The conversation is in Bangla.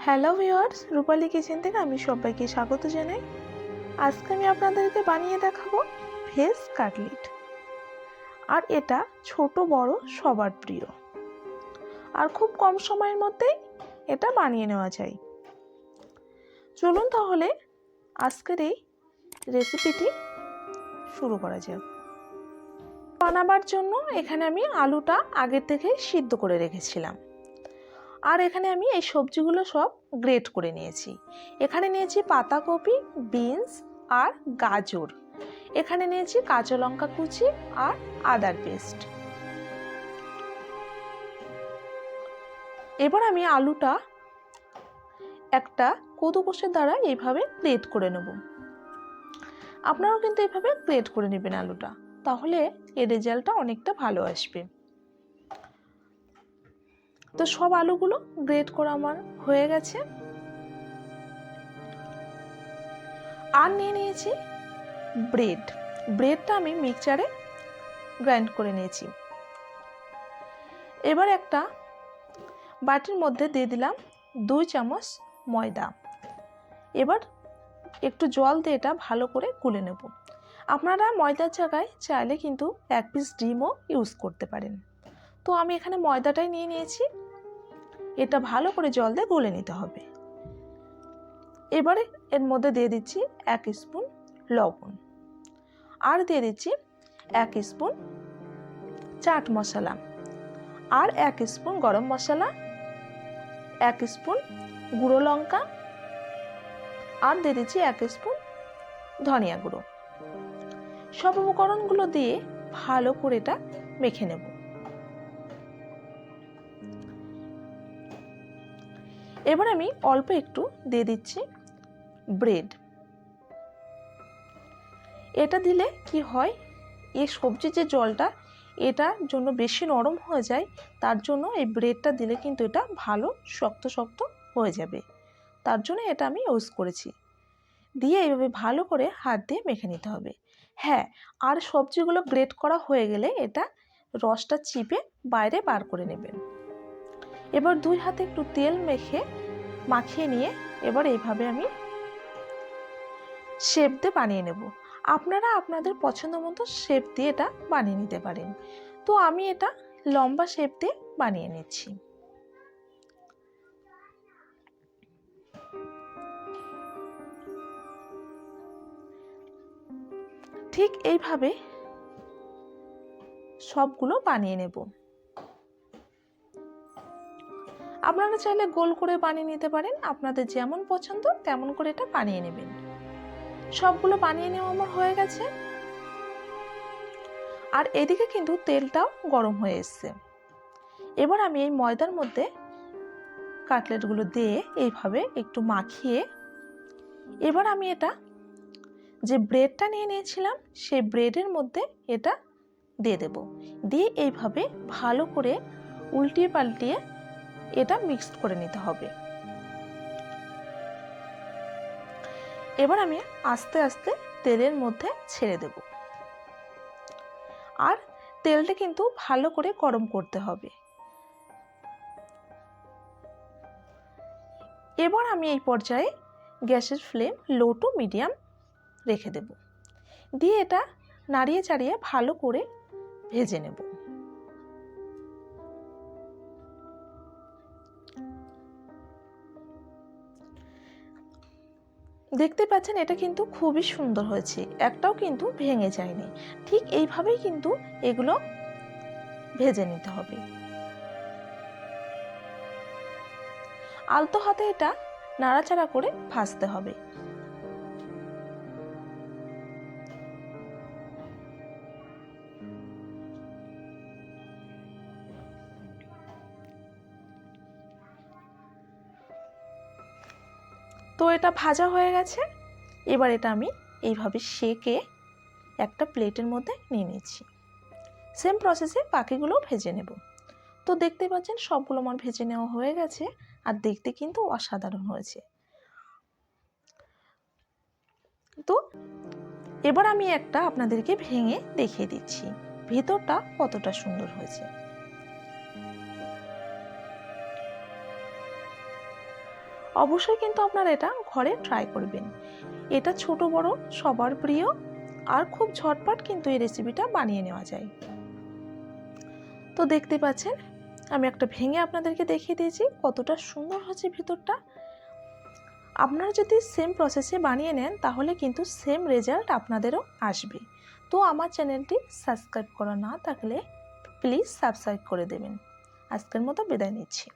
হ্যালো ভিউয়ার্স, রূপালী কিচেন থেকে আমি সবাইকে স্বাগত জানাই। আজকে আমি আপনাদেরকে বানিয়ে দেখাবো ভেজ কাটলেট। আর এটা ছোট বড় সবার প্রিয়, আর খুব কম সময়ের মধ্যেই এটা বানিয়ে নেওয়া যায়। চলুন তাহলে আজকের এই রেসিপিটি শুরু করা যাক। বানাবার জন্য এখানে আমি আলুটা আগের থেকে সিদ্ধ করে রেখেছিলাম, আর এখানে আমি এই সবজিগুলো সব গ্রেট করে নিয়েছি। এখানে নিয়েছি পাতাকপি, বিনস আর গাজর। এখানে নিয়েছি কাঁচা লঙ্কা কুচি আর আদার পেস্ট। এবার আমি আলুটা একটা কদুকষের দ্বারা এইভাবে গ্রেট করে নেব। আপনারাও কিন্তু এইভাবে গ্রেট করে নেবেন আলুটা, তাহলে এর রেজাল্টটা অনেকটা ভালো আসবে। তো সব আলুগুলো গ্রেট করা আমার হয়ে গেছে। আর নিয়ে নিয়েছি ব্রেডটা আমি মিক্সচারে গ্রাইন্ড করে নিয়েছি। এবার একটা বাটির মধ্যে দিয়ে দিলাম 2 চামচ ময়দা। এবার একটু জল দিয়ে এটা ভালো করে গুলে নেব। আপনারা ময়দার জায়গায় চাইলে কিন্তু 1 পিস ডিমও ইউজ করতে পারেন। তো আমি এখানে ময়দাটাই নিয়ে নিয়েছি। এটা ভালো করে জল দিয়ে গুলে নিতে হবে। এবারে এর মধ্যে দিয়ে দিচ্ছি 1 স্পুন লবণ, আর দিয়ে দিচ্ছি 1 স্পুন চাট মশলা, আর 1 স্পুন গরম মশলা, 1 স্পুন গুঁড়ো লঙ্কা, আর দিয়ে দিচ্ছি 1 স্পুন ধনিয়া গুঁড়ো। সব উপকরণগুলো দিয়ে ভালো করে এটা মেখে নেব। এবার আমি অল্প একটু দিয়ে দিচ্ছি ব্রেড। এটা দিলে কি হয়, এই সবজির যে জলটা এটার জন্য বেশি নরম হয়ে যায়, তার জন্য এই ব্রেডটা দিলে কিন্তু এটা ভালো শক্ত শক্ত হয়ে যাবে। তার জন্য এটা আমি ইউজ করেছি। দিয়ে এইভাবে ভালো করে হাত দিয়ে মেখে নিতে হবে। হ্যাঁ, আর সবজিগুলো গ্রেট করা হয়ে গেলে এটা রসটা চিপে বাইরে বার করে নেবেন। এবার 2 হাতে একটু তেল মাখিয়ে নিয়ে এবার এইভাবে আমি শেপ দিয়ে বানিয়ে নেব। আপনারা আপনাদের পছন্দ মতো শেপ দিয়ে এটা বানিয়ে নিতে পারেন। তো আমি এটা লম্বা শেপ দিয়ে বানিয়ে নিচ্ছি। ঠিক এইভাবে সবগুলো বানিয়ে নেব। আপনারা চাইলে গোল করে বানিয়ে নিতে পারেন, আপনাদের যেমন পছন্দ তেমন করে এটা বানিয়ে নেবেন। সবগুলো বানিয়ে নেওয়া আমার হয়ে গেছে। আর এদিকে কিন্তু তেলটাও গরম হয়ে এসছে। এবার আমি এই ময়দার মধ্যে কাটলেটগুলো দিয়ে এইভাবে একটু মাখিয়ে এবার আমি এটা যে ব্রেডটা নিয়ে নিয়েছিলাম সেই ব্রেডের মধ্যে এটা দিয়ে দেব। দিয়ে এইভাবে ভালো করে উল্টিয়ে পাল্টিয়ে এটা মিক্সড করে নিতে হবে। এবার আমি আস্তে আস্তে তেলের মধ্যে ছেড়ে দেব। আর তেলটা কিন্তু ভালো করে গরম করতে হবে। এবার আমি এই পর্যায়ে গ্যাসের ফ্লেম লো টু মিডিয়াম রেখে দেব। দিয়ে এটা নাড়িয়ে চাড়িয়ে ভালো করে ভেজে নেব। দেখতে পাচ্ছেন এটা কিন্তু খুবই সুন্দর হয়েছে, একটাও কিন্তু ভেঙে যায়নি। ঠিক এইভাবেই কিন্তু এগুলো ভেজে নিতে হবে। আলতো হাতে এটা নাড়াচাড়া করে ভাজতে হবে। তো এটা ভাজা হয়ে গেছে। এবার এটা আমি এইভাবে সেকে একটা প্লেটের মধ্যে নিয়ে নিচ্ছি। সেম প্রসেসে বাকিগুলো ভেজে নেব। তো দেখতে পাচ্ছেন সবগুলো আমার ভেজে নেওয়া হয়ে গেছে, আর দেখতে কিন্তু অসাধারণ হয়েছে। তো এবার আমি একটা আপনাদেরকে ভেঙে দেখিয়ে দিচ্ছি ভেতরটা কতটা সুন্দর হয়েছে। অবশ্যই কিন্তু আপনারা এটা ঘরে ট্রাই করবেন। এটা ছোট বড় সবার প্রিয়, আর খুব ঝটপট কিন্তু এই রেসিপিটা বানিয়ে নেওয়া যায়। তো দেখতে পাচ্ছেন আমি একটা ভেঙে আপনাদেরকে দেখিয়ে দিয়েছি কতটা সুন্দর হচ্ছে ভিতরটা। আপনারা যদি সেম প্রসেসে বানিয়ে নেন তাহলে কিন্তু সেম রেজাল্ট আপনাদেরও আসবে। তো আমার চ্যানেলটি সাবস্ক্রাইব করা না থাকলে প্লিজ সাবস্ক্রাইব করে দেবেন। আজকের মতো বিদায় নিচ্ছি।